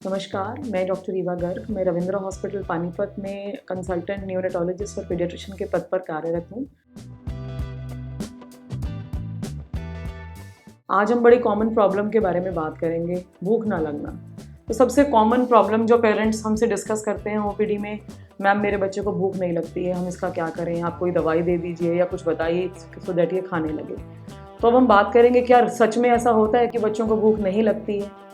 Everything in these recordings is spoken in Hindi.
नमस्कार, मैं डॉक्टर रीवा गर्ग। मैं रविंद्र हॉस्पिटल पानीपत में कंसल्टेंट न्यूरोनटोलॉजिस्ट और पीडियाट्रिशियन के पद पर कार्यरत हूँ। आज हम बड़ी कॉमन प्रॉब्लम के बारे में बात करेंगे, भूख ना लगना। तो सबसे कॉमन प्रॉब्लम जो पेरेंट्स हमसे डिस्कस करते हैं ओपीडी में, मैम मेरे बच्चे को भूख नहीं लगती है, हम इसका क्या करें? आप कोई दवाई दे दीजिए या कुछ बताइए सो दैट ये खाने लगे। तो अब हम बात करेंगे क्या सच में ऐसा होता है कि बच्चों को भूख नहीं लगती है?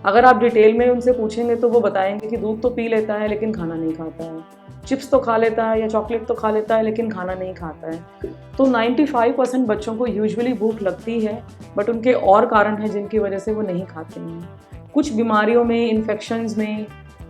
अगर आप डिटेल में उनसे पूछेंगे तो वो बताएंगे कि दूध तो पी लेता है लेकिन खाना नहीं खाता है, चिप्स तो खा लेता है या चॉकलेट तो खा लेता है लेकिन खाना नहीं खाता है। तो 95% बच्चों को यूजुअली भूख लगती है, बट उनके और कारण हैं जिनकी वजह से वो नहीं खाते हैं। कुछ बीमारियों में, इन्फेक्शंस में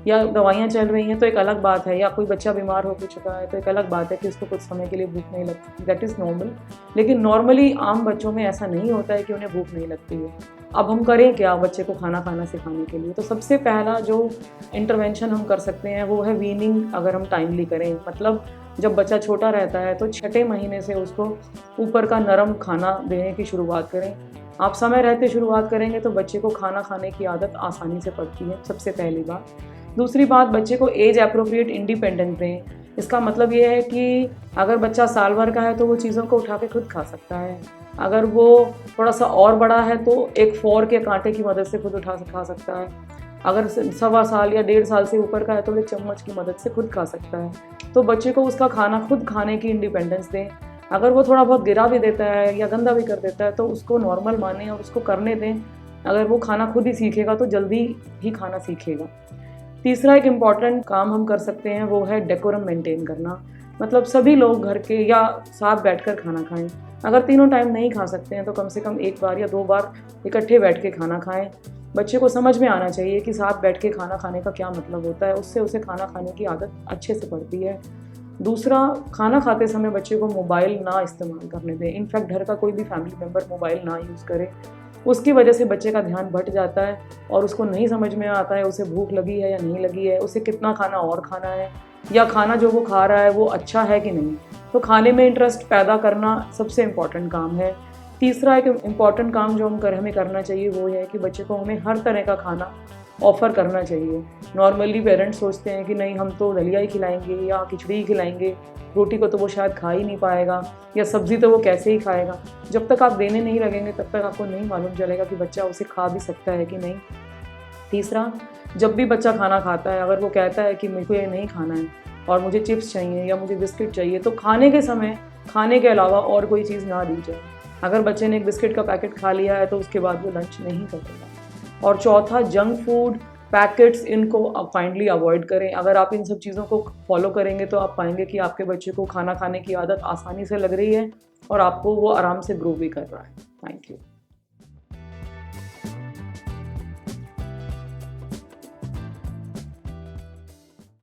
या दवाइयाँ चल रही हैं तो एक अलग बात है, या कोई बच्चा बीमार हो चुका है तो एक अलग बात है कि उसको कुछ समय के लिए भूख नहीं लगती, दैट इज़ नॉर्मल। लेकिन नॉर्मली आम बच्चों में ऐसा नहीं होता है कि उन्हें भूख नहीं लगती है। अब हम करें क्या बच्चे को खाना खाना सिखाने के लिए? तो सबसे पहला जो इंटरवेंशन हम कर सकते हैं वो है वीनिंग। अगर हम टाइमली करें, मतलब जब बच्चा छोटा रहता है तो छठे महीने से उसको ऊपर का नरम खाना देने की शुरुआत करें। आप समय रहते शुरुआत करेंगे तो बच्चे को खाना खाने की आदत आसानी से पड़ती है, सबसे पहली बात। दूसरी बात, बच्चे को एज एप्रोप्रिएट इंडिपेंडेंस दें। इसका मतलब ये है कि अगर बच्चा साल भर का है तो वो चीज़ों को उठा के खुद खा सकता है। अगर वो थोड़ा सा और बड़ा है तो एक फोर्क या कांटे की मदद से खुद उठा खा सकता है। अगर 1.25 साल या 1.5 साल से ऊपर का है तो एक चम्मच की मदद से खुद खा सकता है। तो बच्चे को उसका खाना खुद खाने की इंडिपेंडेंस दें। अगर वो थोड़ा बहुत गिरा भी देता है या गंदा भी कर देता है तो उसको नॉर्मल मानें और उसको करने दें। अगर वो खाना खुद ही सीखेगा तो जल्दी ही खाना सीखेगा। तीसरा एक इम्पॉर्टेंट काम हम कर सकते हैं वो है डेकोरम मेंटेन करना। मतलब सभी लोग घर के या साथ बैठकर खाना खाएं। अगर तीनों टाइम नहीं खा सकते हैं तो कम से कम 1 बार या 2 बार इकट्ठे बैठ के खाना खाएं। बच्चे को समझ में आना चाहिए कि साथ बैठ के खाना खाने का क्या मतलब होता है, उससे उसे खाना खाने की आदत अच्छे से पड़ती है। दूसरा, खाना खाते समय बच्चे को मोबाइल ना इस्तेमाल करने दें। इनफैक्ट घर का कोई भी फैमिली मेम्बर मोबाइल ना यूज़ करे। उसकी वजह से बच्चे का ध्यान भट जाता है और उसको नहीं समझ में आता है उसे भूख लगी है या नहीं लगी है, उसे कितना खाना और खाना है, या खाना जो वो खा रहा है वो अच्छा है कि नहीं। तो खाने में इंटरेस्ट पैदा करना सबसे इम्पॉर्टेंट काम है। तीसरा एक इम्पॉर्टेंट काम जो हमें करना चाहिए वो है कि बच्चे को हमें हर तरह का खाना ऑफ़र करना चाहिए। नॉर्मली पेरेंट्स सोचते हैं कि नहीं, हम तो दलिया ही खिलाएंगे या खिचड़ी ही खिलाएंगे, रोटी को तो वो शायद खा ही नहीं पाएगा, या सब्ज़ी तो वो कैसे ही खाएगा। जब तक आप देने नहीं लगेंगे तब तक आपको नहीं मालूम चलेगा कि बच्चा उसे खा भी सकता है कि नहीं। तीसरा, जब भी बच्चा खाना खाता है, अगर वो कहता है कि मेरे को ये नहीं खाना है और मुझे चिप्स चाहिए या मुझे बिस्किट चाहिए, तो खाने के समय खाने के अलावा और कोई चीज़ ना दी जाए। अगर बच्चे ने एक बिस्किट का पैकेट खा लिया है तो उसके बाद वो लंच नहीं करेगा। और चौथा, जंक फूड, पैकेट्स, इनको आप काइंडली अवॉइड करें। अगर आप इन सब चीज़ों को फॉलो करेंगे तो आप पाएंगे कि आपके बच्चे को खाना खाने की आदत आसानी से लग रही है और आपको वो आराम से ग्रो भी कर रहा है। Thank you.